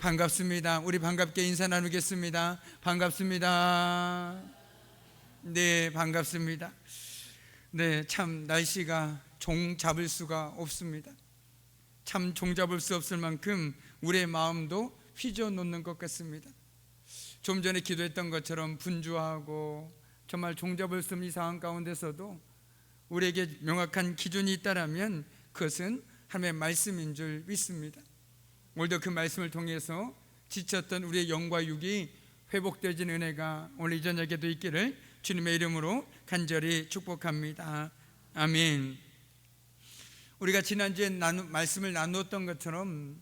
반갑습니다. 우리 반갑게 인사 나누겠습니다. 반갑습니다. 네, 반갑습니다. 네, 참 날씨가 종 잡을 수가 없습니다. 참 종 잡을 수 없을 만큼 우리의 마음도 휘저어 놓는 것 같습니다. 좀 전에 기도했던 것처럼 분주하고 정말 종 잡을 수 없는 상황 가운데서도 우리에게 명확한 기준이 있다라면 그것은 하나님의 말씀인 줄 믿습니다. 오늘도 그 말씀을 통해서 지쳤던 우리의 영과 육이 회복되어진 은혜가 오늘 이 저녁에도 있기를 주님의 이름으로 간절히 축복합니다. 아멘. 우리가 지난주에 말씀을 나누었던 것처럼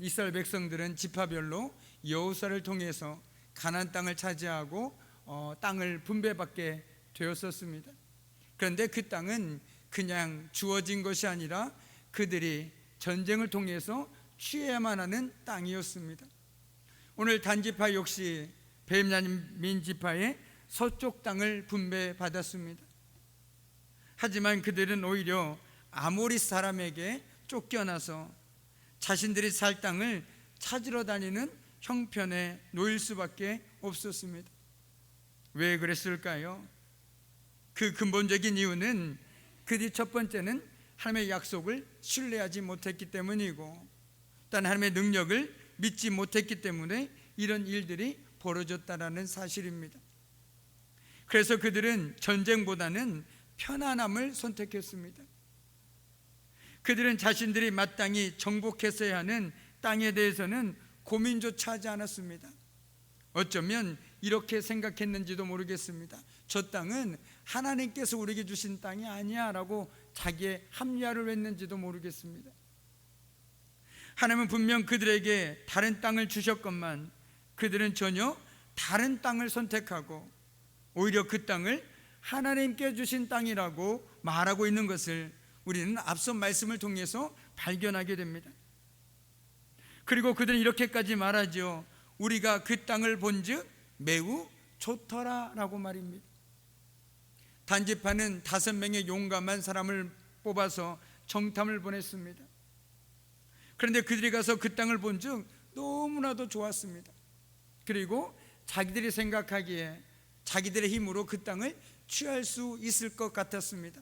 이스라엘 백성들은 지파별로 여호수아를 통해서 가나안 땅을 차지하고 땅을 분배받게 되었었습니다. 그런데 그 땅은 그냥 주어진 것이 아니라 그들이 전쟁을 통해서 취해야만 하는 땅이었습니다. 오늘 단지파 역시 베냐민 지파의 서쪽 땅을 분배받았습니다. 하지만 그들은 오히려 아모리 사람에게 쫓겨나서 자신들이 살 땅을 찾으러 다니는 형편에 놓일 수밖에 없었습니다. 왜 그랬을까요? 그 근본적인 이유는 그들이 첫 번째는 하나님의 약속을 신뢰하지 못했기 때문이고, 또 하나님의 능력을 믿지 못했기 때문에 이런 일들이 벌어졌다라는 사실입니다. 그래서 그들은 전쟁보다는 편안함을 선택했습니다. 그들은 자신들이 마땅히 정복했어야 하는 땅에 대해서는 고민조차 하지 않았습니다. 어쩌면 이렇게 생각했는지도 모르겠습니다. 저 땅은 하나님께서 우리에게 주신 땅이 아니야 라고 자기의 합리화를 했는지도 모르겠습니다. 하나님은 분명 그들에게 다른 땅을 주셨건만 그들은 전혀 다른 땅을 선택하고 오히려 그 땅을 하나님께 주신 땅이라고 말하고 있는 것을 우리는 앞선 말씀을 통해서 발견하게 됩니다. 그리고 그들은 이렇게까지 말하죠. 우리가 그 땅을 본즉 매우 좋더라 라고 말입니다. 단지파는 5명의 용감한 사람을 뽑아서 정탐을 보냈습니다. 그런데 그들이 가서 그 땅을 본즉 너무나도 좋았습니다. 그리고 자기들이 생각하기에 자기들의 힘으로 그 땅을 취할 수 있을 것 같았습니다.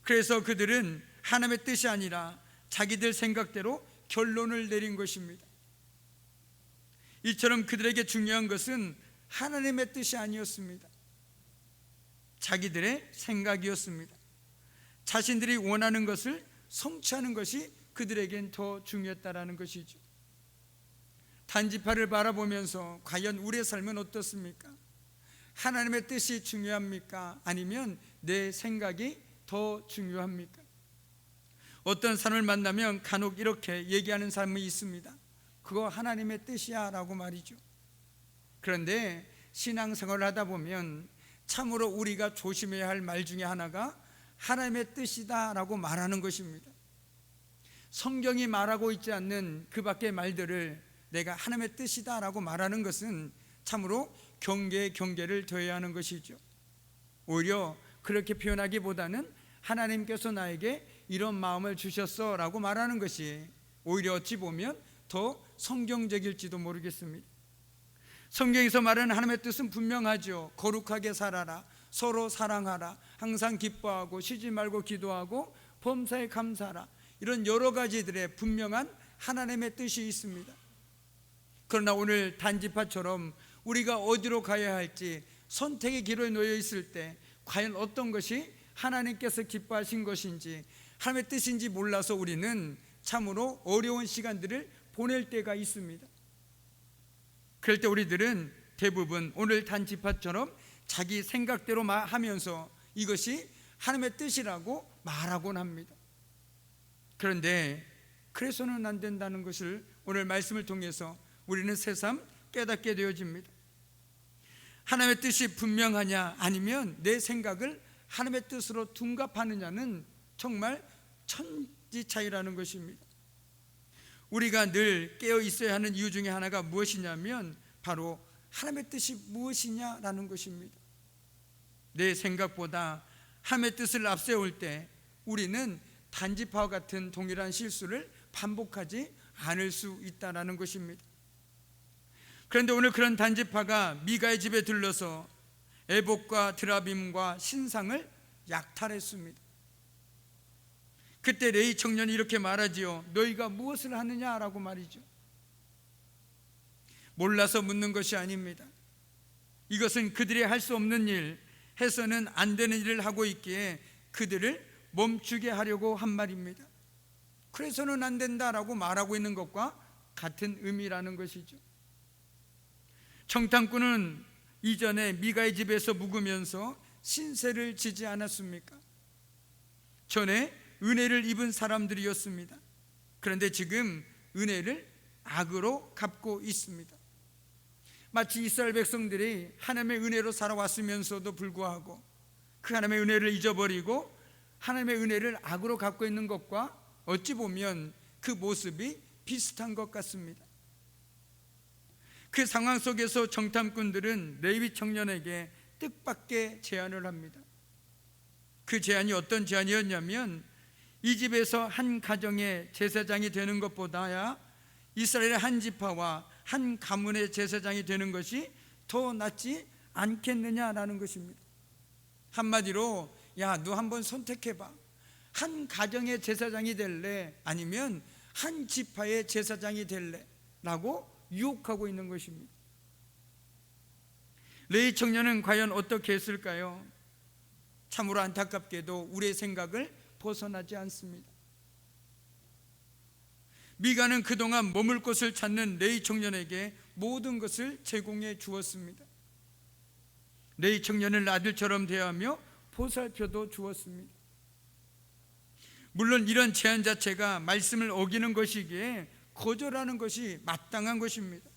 그래서 그들은 하나님의 뜻이 아니라 자기들 생각대로 결론을 내린 것입니다. 이처럼 그들에게 중요한 것은 하나님의 뜻이 아니었습니다. 자기들의 생각이었습니다. 자신들이 원하는 것을 성취하는 것이 그들에겐 더 중요했다라는 것이죠. 단지파를 바라보면서 과연 우리의 삶은 어떻습니까? 하나님의 뜻이 중요합니까? 아니면 내 생각이 더 중요합니까? 어떤 사람을 만나면 간혹 이렇게 얘기하는 사람이 있습니다. 그거 하나님의 뜻이야 라고 말이죠. 그런데 신앙생활을 하다 보면 참으로 우리가 조심해야 할 말 중에 하나가 하나님의 뜻이다 라고 말하는 것입니다. 성경이 말하고 있지 않는 그 밖의 말들을 내가 하나님의 뜻이다 라고 말하는 것은 참으로 경계에 경계를 더해야 하는 것이죠. 오히려 그렇게 표현하기보다는 하나님께서 나에게 이런 마음을 주셨어 라고 말하는 것이 오히려 어찌 보면 더 성경적일지도 모르겠습니다. 성경에서 말하는 하나님의 뜻은 분명하죠. 거룩하게 살아라, 서로 사랑하라, 항상 기뻐하고 쉬지 말고 기도하고 범사에 감사하라, 이런 여러 가지들의 분명한 하나님의 뜻이 있습니다. 그러나 오늘 단지파처럼 우리가 어디로 가야 할지 선택의 기로에 놓여 있을 때 과연 어떤 것이 하나님께서 기뻐하신 것인지 하나님의 뜻인지 몰라서 우리는 참으로 어려운 시간들을 보낼 때가 있습니다. 그럴 때 우리들은 대부분 오늘 단지파처럼 자기 생각대로 하면서 이것이 하나님의 뜻이라고 말하곤 합니다. 그런데 그래서는 안 된다는 것을 오늘 말씀을 통해서 우리는 새삼 깨닫게 되어집니다. 하나님의 뜻이 분명하냐 아니면 내 생각을 하나님의 뜻으로 둔갑하느냐는 정말 천지 차이라는 것입니다. 우리가 늘 깨어 있어야 하는 이유 중에 하나가 무엇이냐면 바로 하나님의 뜻이 무엇이냐라는 것입니다. 내 생각보다 하나님의 뜻을 앞세울 때 우리는 단지파와 같은 동일한 실수를 반복하지 않을 수 있다는 것입니다. 그런데 오늘 그런 단지파가 미가의 집에 들러서 에봇과 드라빔과 신상을 약탈했습니다. 그때 레위 청년이 이렇게 말하지요. 너희가 무엇을 하느냐라고 말이죠. 몰라서 묻는 것이 아닙니다. 이것은 그들이 할 수 없는 일, 해서는 안 되는 일을 하고 있기에 그들을 멈추게 하려고 한 말입니다. 그래서는 안 된다라고 말하고 있는 것과 같은 의미라는 것이죠. 청탐꾼은 이전에 미가의 집에서 묵으면서 신세를 지지 않았습니까? 전에 은혜를 입은 사람들이었습니다. 그런데 지금 은혜를 악으로 갚고 있습니다. 마치 이스라엘 백성들이 하나님의 은혜로 살아왔으면서도 불구하고 그 하나님의 은혜를 잊어버리고 하나님의 은혜를 악으로 갚고 있는 것과 어찌 보면 그 모습이 비슷한 것 같습니다. 그 상황 속에서 정탐꾼들은 레위 청년에게 뜻밖의 제안을 합니다. 그 제안이 어떤 제안이었냐면 이 집에서 한 가정의 제사장이 되는 것보다야 이스라엘의 한 지파와 한 가문의 제사장이 되는 것이 더 낫지 않겠느냐라는 것입니다. 한마디로 야, 너 한번 선택해봐. 한 가정의 제사장이 될래? 아니면 한 지파의 제사장이 될래? 라고 유혹하고 있는 것입니다. 레위 청년은 과연 어떻게 했을까요? 참으로 안타깝게도 우리의 생각을 벗어나지 않습니다. 미가는 그동안 머물 곳을 찾는 레위 청년에게 모든 것을 제공해 주었습니다. 레위 청년을 아들처럼 대하며 보살펴도 주었습니다. 물론 이런 제안 자체가 말씀을 어기는 것이기에 거절하는 것이 마땅한 것입니다.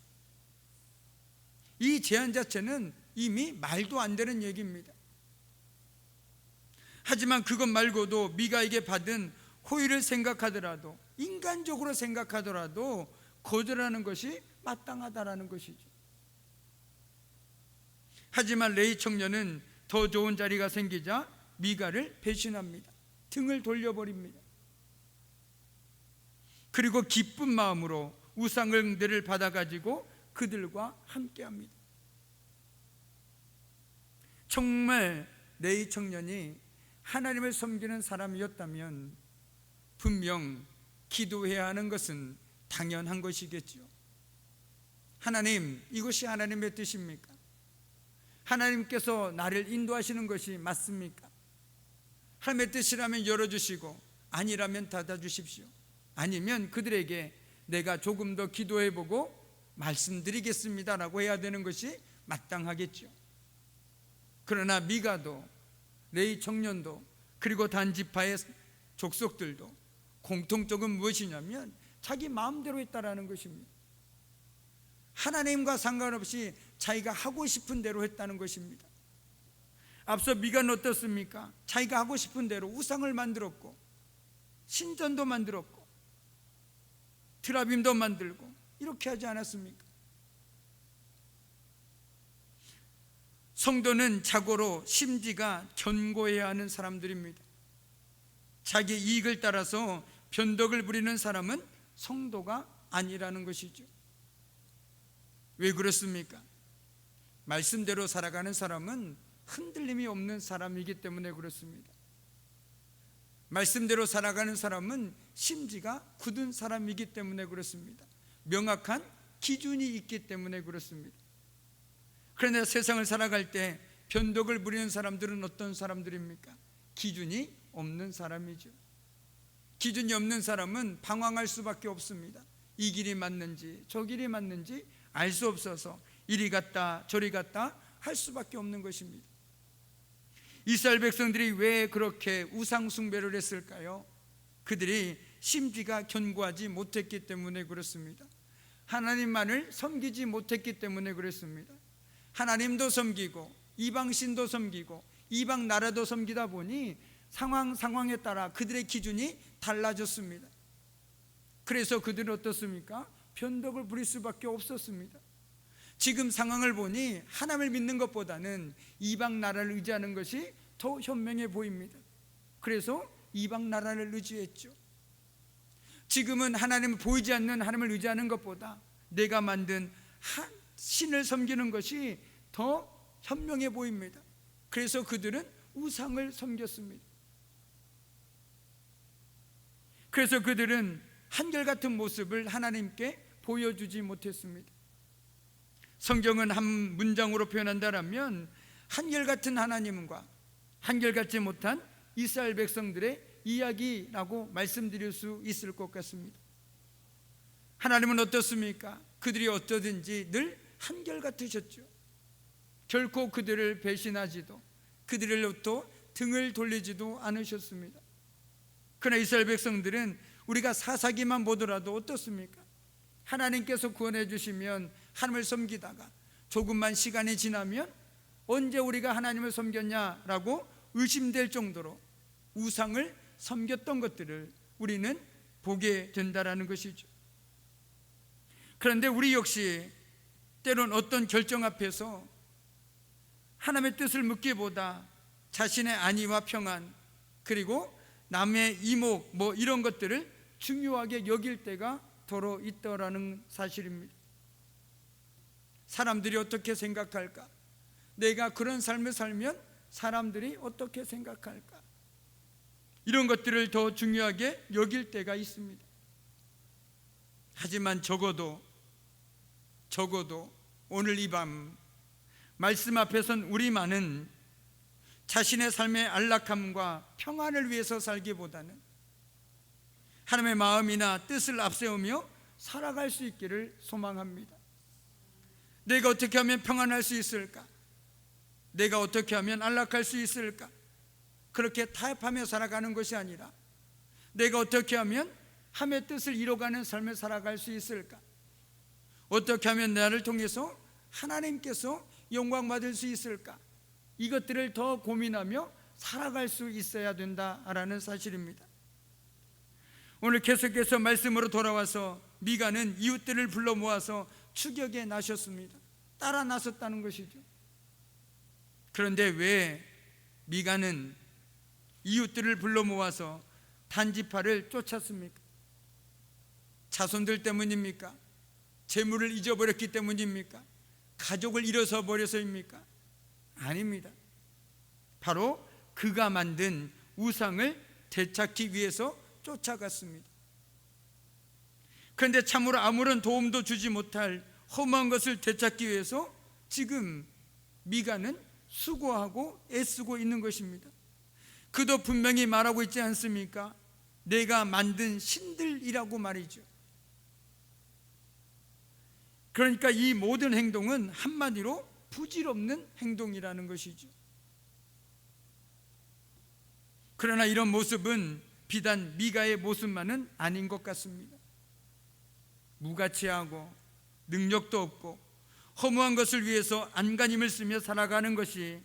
이 제안 자체는 이미 말도 안 되는 얘기입니다. 하지만 그것 말고도 미가에게 받은 호의를 생각하더라도, 인간적으로 생각하더라도 거절하는 것이 마땅하다라는 것이죠. 하지만 레위 청년은 더 좋은 자리가 생기자 미가를 배신합니다. 등을 돌려버립니다. 그리고 기쁜 마음으로 우상들을 받아가지고 그들과 함께합니다. 정말 레위 청년이 하나님을 섬기는 사람이었다면 분명 기도해야 하는 것은 당연한 것이겠죠. 하나님, 이것이 하나님의 뜻입니까? 하나님께서 나를 인도하시는 것이 맞습니까? 하나님의 뜻이라면 열어주시고 아니라면 닫아주십시오. 아니면 그들에게 내가 조금 더 기도해보고 말씀드리겠습니다라고 해야 되는 것이 마땅하겠죠. 그러나 미가도 레위 청년도 그리고 단지파의 족속들도 공통적은 무엇이냐면 자기 마음대로 했다라는 것입니다. 하나님과 상관없이 자기가 하고 싶은 대로 했다는 것입니다. 앞서 미가는 어떻습니까? 자기가 하고 싶은 대로 우상을 만들었고 신전도 만들었고 드라빔도 만들고 이렇게 하지 않았습니까? 성도는 자고로 심지가 견고해야 하는 사람들입니다. 자기 이익을 따라서 변덕을 부리는 사람은 성도가 아니라는 것이죠. 왜 그렇습니까? 말씀대로 살아가는 사람은 흔들림이 없는 사람이기 때문에 그렇습니다. 말씀대로 살아가는 사람은 심지가 굳은 사람이기 때문에 그렇습니다. 명확한 기준이 있기 때문에 그렇습니다. 그런데 세상을 살아갈 때 변덕을 부리는 사람들은 어떤 사람들입니까? 기준이 없는 사람이죠. 기준이 없는 사람은 방황할 수밖에 없습니다. 이 길이 맞는지 저 길이 맞는지 알 수 없어서 이리 갔다 저리 갔다 할 수밖에 없는 것입니다. 이스라엘 백성들이 왜 그렇게 우상 숭배를 했을까요? 그들이 심지가 견고하지 못했기 때문에 그렇습니다. 하나님만을 섬기지 못했기 때문에 그렇습니다. 하나님도 섬기고 이방신도 섬기고 이방 나라도 섬기다 보니 상황에 따라 그들의 기준이 달라졌습니다. 그래서 그들은 어떻습니까? 변덕을 부릴 수밖에 없었습니다. 지금 상황을 보니 하나님을 믿는 것보다는 이방 나라를 의지하는 것이 더 현명해 보입니다. 그래서 이방 나라를 의지했죠. 지금은 하나님을 보이지 않는 하나님을 의지하는 것보다 내가 만든 신을 섬기는 것이 더 현명해 보입니다. 그래서 그들은 우상을 섬겼습니다. 그래서 그들은 한결같은 모습을 하나님께 보여주지 못했습니다. 성경은 한 문장으로 표현한다면 한결같은 하나님과 한결같지 못한 이스라엘 백성들의 이야기라고 말씀드릴 수 있을 것 같습니다. 하나님은 어떻습니까? 그들이 어쩌든지 늘 한결같으셨죠. 결코 그들을 배신하지도 그들로부터 등을 돌리지도 않으셨습니다. 그러나 이스라엘 백성들은 우리가 사사기만 보더라도 어떻습니까? 하나님께서 구원해 주시면 하나님을 섬기다가 조금만 시간이 지나면 언제 우리가 하나님을 섬겼냐라고 의심될 정도로 우상을 섬겼던 것들을 우리는 보게 된다라는 것이죠. 그런데 우리 역시 때론 어떤 결정 앞에서 하나님의 뜻을 묻기보다 자신의 안위와 평안, 그리고 남의 이목 이런 것들을 중요하게 여길 때가 더러 있더라는 사실입니다. 사람들이 어떻게 생각할까? 내가 그런 삶을 살면 사람들이 어떻게 생각할까? 이런 것들을 더 중요하게 여길 때가 있습니다. 하지만 적어도 오늘 이 밤 말씀 앞에선 우리만은 자신의 삶의 안락함과 평안을 위해서 살기보다는 하나님의 마음이나 뜻을 앞세우며 살아갈 수 있기를 소망합니다. 내가 어떻게 하면 평안할 수 있을까? 내가 어떻게 하면 안락할 수 있을까? 그렇게 타협하며 살아가는 것이 아니라 내가 어떻게 하면 하나님의 뜻을 이뤄가는 삶을 살아갈 수 있을까? 어떻게 하면 나를 통해서 하나님께서 영광 받을 수 있을까? 이것들을 더 고민하며 살아갈 수 있어야 된다라는 사실입니다. 오늘 계속해서 말씀으로 돌아와서 미가는 이웃들을 불러 모아서 추격에 나섰습니다. 따라 나섰다는 것이죠. 그런데 왜 미가는 이웃들을 불러 모아서 단지파를 쫓았습니까? 자손들 때문입니까? 재물을 잊어버렸기 때문입니까? 가족을 잃어서 버려서입니까? 아닙니다. 바로 그가 만든 우상을 되찾기 위해서 쫓아갔습니다. 그런데 참으로 아무런 도움도 주지 못할 험한 것을 되찾기 위해서 지금 미가는 수고하고 애쓰고 있는 것입니다. 그도 분명히 말하고 있지 않습니까? 내가 만든 신들이라고 말이죠. 그러니까 이 모든 행동은 한마디로 부질없는 행동이라는 것이죠. 그러나 이런 모습은 비단 미가의 모습만은 아닌 것 같습니다. 무가치하고 능력도 없고 허무한 것을 위해서 안간힘을 쓰며 살아가는 것이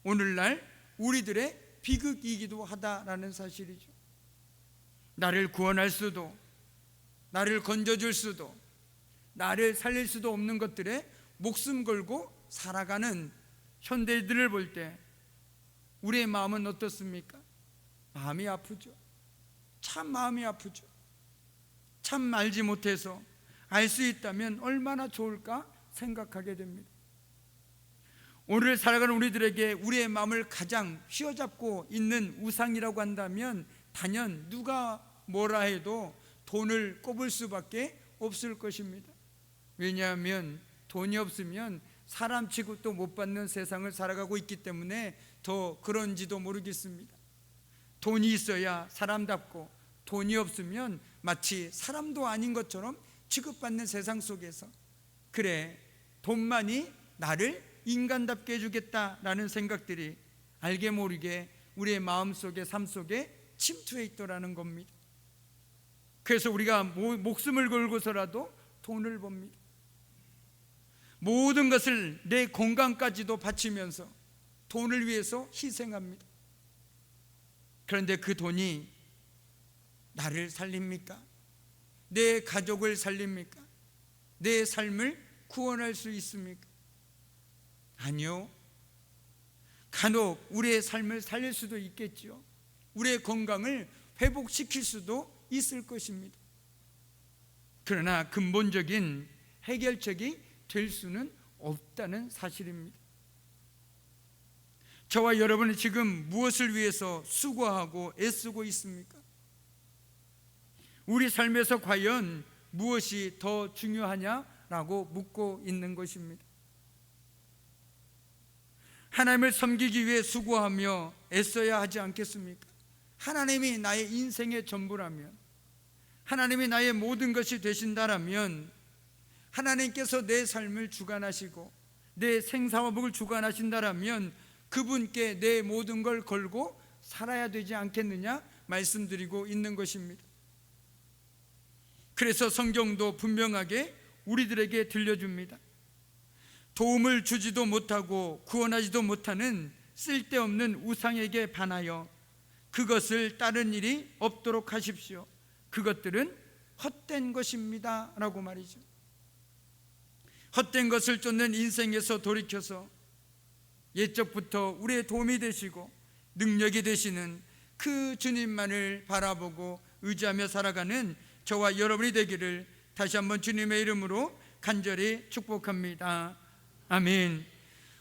오늘날 우리들의 비극이기도 하다라는 사실이죠. 나를 구원할 수도, 나를 건져줄 수도, 나를 살릴 수도 없는 것들에 목숨 걸고 살아가는 현대인들을 볼 때 우리의 마음은 어떻습니까? 마음이 아프죠. 참 마음이 아프죠. 참 알지 못해서 알 수 있다면 얼마나 좋을까 생각하게 됩니다. 오늘 살아가는 우리들에게 우리의 마음을 가장 휘어잡고 있는 우상이라고 한다면 단연 누가 뭐라 해도 돈을 꼽을 수밖에 없을 것입니다. 왜냐하면 돈이 없으면 사람 취급도 못 받는 세상을 살아가고 있기 때문에 더 그런지도 모르겠습니다. 돈이 있어야 사람답고 돈이 없으면 마치 사람도 아닌 것처럼 취급받는 세상 속에서 그래 돈만이 나를 인간답게 해주겠다라는 생각들이 알게 모르게 우리의 마음속에 삶 속에 침투해 있더라는 겁니다. 그래서 우리가 목숨을 걸고서라도 돈을 법니다. 모든 것을 내 건강까지도 바치면서 돈을 위해서 희생합니다. 그런데 그 돈이 나를 살립니까? 내 가족을 살립니까? 내 삶을 구원할 수 있습니까? 아니요. 간혹 우리의 삶을 살릴 수도 있겠죠. 우리의 건강을 회복시킬 수도 있을 것입니다. 그러나 근본적인 해결책이 될 수는 없다는 사실입니다. 저와 여러분은 지금 무엇을 위해서 수고하고 애쓰고 있습니까? 우리 삶에서 과연 무엇이 더 중요하냐라고 묻고 있는 것입니다. 하나님을 섬기기 위해 수고하며 애써야 하지 않겠습니까? 하나님이 나의 인생의 전부라면, 하나님이 나의 모든 것이 되신다라면, 하나님께서 내 삶을 주관하시고 내 생사화복을 주관하신다라면 그분께 내 모든 걸 걸고 살아야 되지 않겠느냐 말씀드리고 있는 것입니다. 그래서 성경도 분명하게 우리들에게 들려줍니다. 도움을 주지도 못하고 구원하지도 못하는 쓸데없는 우상에게 반하여 그것을 따른 일이 없도록 하십시오. 그것들은 헛된 것입니다 라고 말이죠. 헛된 것을 쫓는 인생에서 돌이켜서 옛적부터 우리의 도움이 되시고 능력이 되시는 그 주님만을 바라보고 의지하며 살아가는 저와 여러분이 되기를 다시 한번 주님의 이름으로 간절히 축복합니다. 아멘.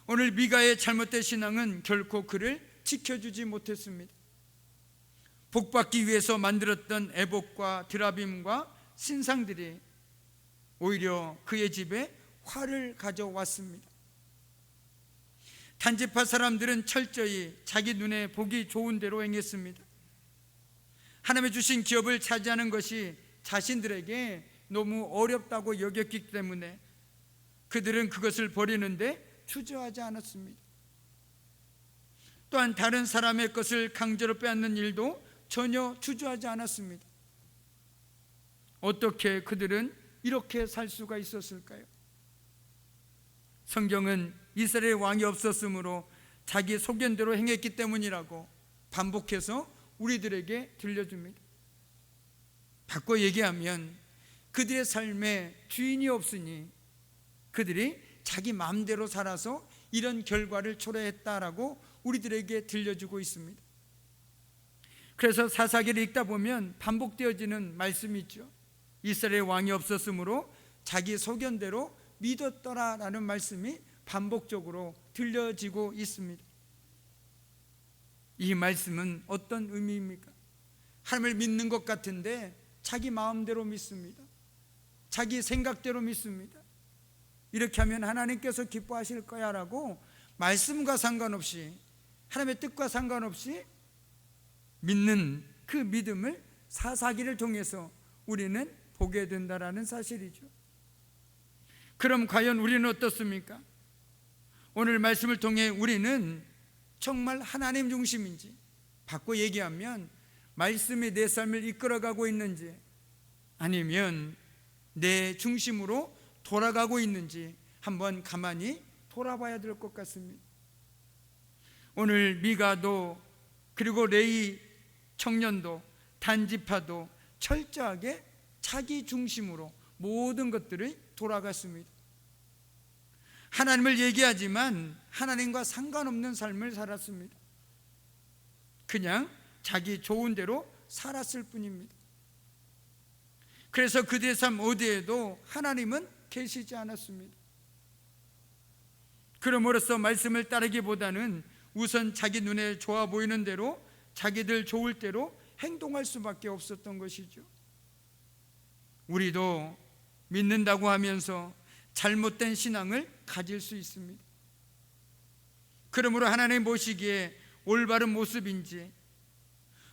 오늘 미가의 잘못된 신앙은 결코 그를 지켜주지 못했습니다. 복받기 위해서 만들었던 애복과 드라빔과 신상들이 오히려 그의 집에 화를 가져왔습니다. 단지파 사람들은 철저히 자기 눈에 보기 좋은 대로 행했습니다. 하나님의 주신 기업을 차지하는 것이 자신들에게 너무 어렵다고 여겼기 때문에 그들은 그것을 버리는데 주저하지 않았습니다. 또한 다른 사람의 것을 강제로 빼앗는 일도 전혀 주저하지 않았습니다. 어떻게 그들은 이렇게 살 수가 있었을까요? 성경은 이스라엘 왕이 없었으므로 자기 소견대로 행했기 때문이라고 반복해서 우리들에게 들려줍니다. 바꿔 얘기하면 그들의 삶에 주인이 없으니 그들이 자기 마음대로 살아서 이런 결과를 초래했다라고 우리들에게 들려주고 있습니다. 그래서 사사기를 읽다 보면 반복되어지는 말씀이 있죠. 이스라엘 왕이 없었으므로 자기 소견대로 믿었더라라는 말씀이 반복적으로 들려지고 있습니다. 이 말씀은 어떤 의미입니까? 하나님을 믿는 것 같은데 자기 마음대로 믿습니다. 자기 생각대로 믿습니다. 이렇게 하면 하나님께서 기뻐하실 거야 라고 말씀과 상관없이, 하나님의 뜻과 상관없이 믿는 그 믿음을 사사기를 통해서 우리는 보게 된다라는 사실이죠. 그럼 과연 우리는 어떻습니까? 오늘 말씀을 통해 우리는 정말 하나님 중심인지, 바꿔 얘기하면 말씀이 내 삶을 이끌어가고 있는지 아니면 내 중심으로 돌아가고 있는지 한번 가만히 돌아봐야 될 것 같습니다. 오늘 미가도 그리고 레위 청년도 단지파도 철저하게 자기 중심으로 모든 것들이 돌아갔습니다. 하나님을 얘기하지만 하나님과 상관없는 삶을 살았습니다. 그냥 자기 좋은 대로 살았을 뿐입니다. 그래서 그들의 삶 어디에도 하나님은 계시지 않았습니다. 그러므로써 말씀을 따르기보다는 우선 자기 눈에 좋아 보이는 대로, 자기들 좋을 대로 행동할 수밖에 없었던 것이죠. 우리도 믿는다고 하면서 잘못된 신앙을 가질 수 있습니다. 그러므로 하나님 보시기에 올바른 모습인지,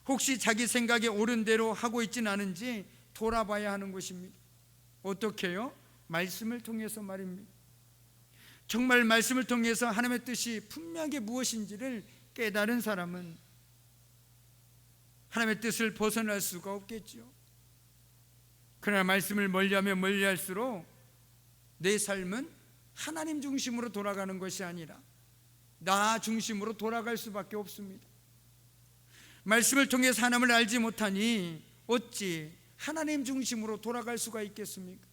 혹시 자기 생각에 옳은 대로 하고 있지는 않은지 돌아봐야 하는 것입니다. 어떻게 해요? 말씀을 통해서 말입니다. 정말 말씀을 통해서 하나님의 뜻이 분명하게 무엇인지를 깨달은 사람은 하나님의 뜻을 벗어날 수가 없겠죠. 그러나 말씀을 멀리하면 멀리할수록 내 삶은 하나님 중심으로 돌아가는 것이 아니라 나 중심으로 돌아갈 수밖에 없습니다. 말씀을 통해서 하나님을 알지 못하니 어찌 하나님 중심으로 돌아갈 수가 있겠습니까?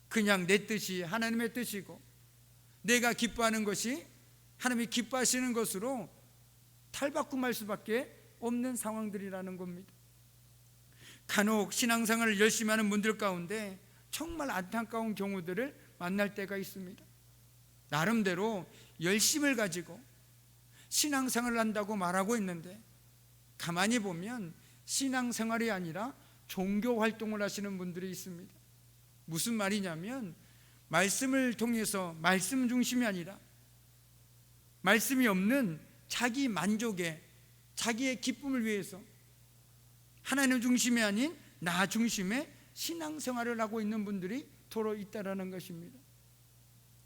그냥 내 뜻이 하나님의 뜻이고 내가 기뻐하는 것이 하나님이 기뻐하시는 것으로 탈바꿈할 수밖에 없는 상황들이라는 겁니다. 간혹 신앙생활을 열심히 하는 분들 가운데 정말 안타까운 경우들을 만날 때가 있습니다. 나름대로 열심을 가지고 신앙생활을 한다고 말하고 있는데 가만히 보면 신앙생활이 아니라 종교활동을 하시는 분들이 있습니다. 무슨 말이냐면 말씀을 통해서 말씀 중심이 아니라 말씀이 없는 자기 만족에 자기의 기쁨을 위해서 하나님 중심이 아닌 나 중심의 신앙생활을 하고 있는 분들이 더러 있다라는 것입니다.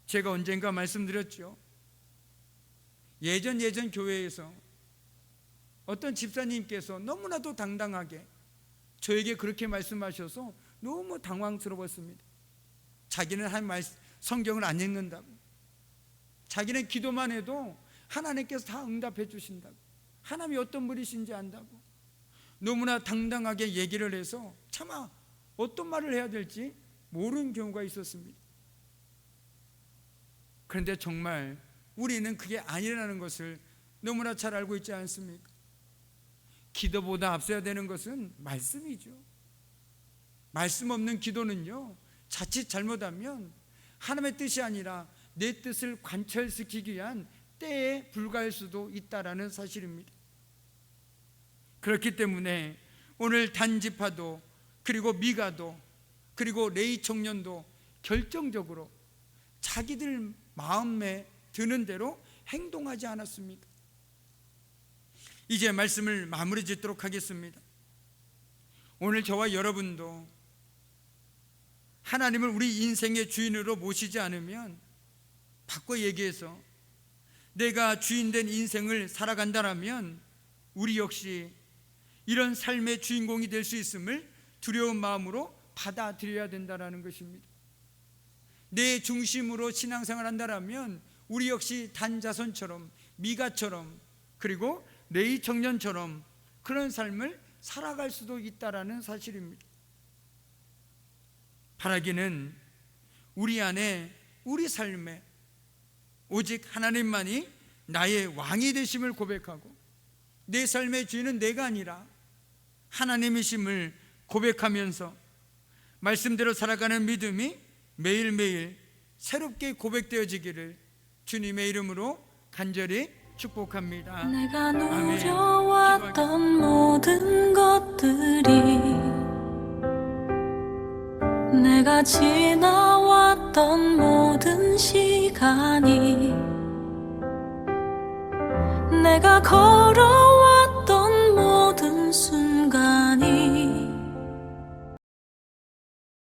제가 언젠가 말씀드렸죠. 예전 교회에서 어떤 집사님께서 너무나도 당당하게 저에게 그렇게 말씀하셔서 너무 당황스러웠습니다. 자기는 성경을 안 읽는다고, 자기는 기도만 해도 하나님께서 다 응답해 주신다고, 하나님이 어떤 분이신지 안다고 너무나 당당하게 얘기를 해서 차마 어떤 말을 해야 될지 모르는 경우가 있었습니다. 그런데 정말 우리는 그게 아니라는 것을 너무나 잘 알고 있지 않습니까? 기도보다 앞서야 되는 것은 말씀이죠. 말씀 없는 기도는요, 자칫 잘못하면 하나님의 뜻이 아니라 내 뜻을 관철시키기 위한 때에 불과할 수도 있다라는 사실입니다. 그렇기 때문에 오늘 단지파도 그리고 미가도 그리고 레이 청년도 결정적으로 자기들 마음에 드는 대로 행동하지 않았습니까? 이제 말씀을 마무리 짓도록 하겠습니다. 오늘 저와 여러분도 하나님을 우리 인생의 주인으로 모시지 않으면, 바꿔 얘기해서 내가 주인된 인생을 살아간다면 우리 역시 이런 삶의 주인공이 될 수 있음을 두려운 마음으로 받아들여야 된다는 것입니다. 내 중심으로 신앙생활 한다면 우리 역시 단자손처럼, 미가처럼, 그리고 레이 청년처럼 그런 삶을 살아갈 수도 있다는 사실입니다. 바라기는 우리 안에, 우리 삶에 오직 하나님만이 나의 왕이 되심을 고백하고 내 삶의 주인은 내가 아니라 하나님이심을 고백하면서 말씀대로 살아가는 믿음이 매일매일 새롭게 고백되어지기를 주님의 이름으로 간절히 축복합니다. 내가 누려왔던 모든 것들이, 내가 지나왔던 모든 시간이, 내가 걸어